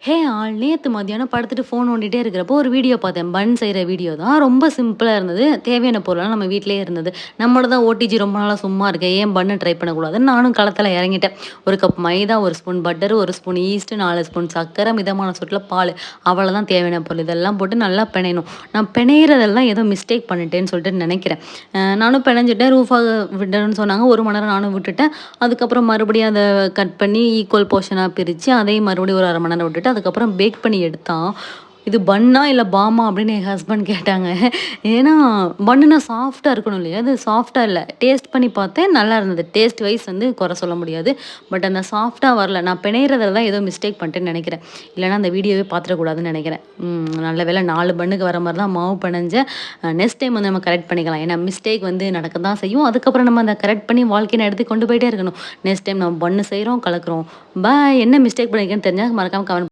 ஹே ஆள் நேத்து மதியானம் படுத்துட்டு ஃபோன் நோண்டிட்டே இருக்கிறப்போ ஒரு வீடியோ பார்த்தேன். பன் செய்ற வீடியோ தான். ரொம்ப சிம்பிளா இருந்தது. தேவையான பொருள்லாம் நம்ம வீட்லயே இருந்தது. நம்மளோட தான் ஓடிஜி ரொம்ப நாளா சும்மா இருக்கே. ஏன் பன்னு ட்ரை பண்ணக்கூடாதுன்னு நானும் களத்துல இறங்கிட்டேன். 1 கப் மைதா, 1 spoon butter, 1 spoon east, 4 spoon சர்க்கரை, மிதமான சூட்ல பால். அவ்வளோதான் தேவையான பொருள். இதெல்லாம் போட்டு நல்லா பெனையணும். நான் பெனையிறதெல்லாம் ஏதோ மிஸ்டேக் பண்ணிட்டேன்னு சொல்லிட்டு நெனைக்கிறேன். நானும் பெனஞ்சுட்டேன். ரூஃபா விடணும்னு சொன்னாங்க. 1 மணி நேரம் நானும் விட்டுட்டேன். அதுக்கப்புறம் மறுபடியும் அத கட் பண்ணி ஈக்குவல் போர்ஷனா பிரிச்சு, அதையும் மறுபடியும் ஒரு 1/2 மணி நேரம் விட்டுட்டு அதுக்கப்புறம் பேக் பண்ணி எடுத்தா, இது பன்னா இல்ல பாமா அப்படின்னு என் ஹஸ்பண்ட் கேட்டாங்க. ஏன்னா பன்னுனா சாஃப்ட்டா இருக்கணும் இல்லையா? அது சாஃப்ட்டா இல்ல. டேஸ்ட் பண்ணி பார்த்தேன் நல்லா இருந்தது. டேஸ்ட் வைஸ் வந்து குறை சொல்ல முடியாது. பட் அந்த சாஃப்ட்டா வரல. நான் பிணையறதுல தான் ஏதோ மிஸ்டேக் பண்ணிட்டேன்னு நெனைக்கிறேன். இல்லன்னா அந்த வீடியோவே பார்த்துறக்கூடாதுன்னு நெனைக்கிறேன். நல்ல வேளை 4 பன்னுக்கு வர மாரி தான் மாவு பெனஞ்சேன். நெக்ஸ்ட் டைம் வந்து நம்ம கரெக்ட் பண்ணிக்கலாம். ஏன்னா மிஸ்டேக் வந்து நடக்க தான் செய்யும். அதுக்கப்புறம் நம்ம அத கரெக்ட் பண்ணி வாழ்க்கைய நடத்தி கொண்டு போயிட்டே இருக்கணும். நெக்ஸ்ட் டைம் நம்ம பன்னு செய்றோம், கலக்குறோம். பாய் என்ன மிஸ்டேக் பண்ணியிருக்கேன்னு தெரிஞ்சா மறக்காம கமெண்ட்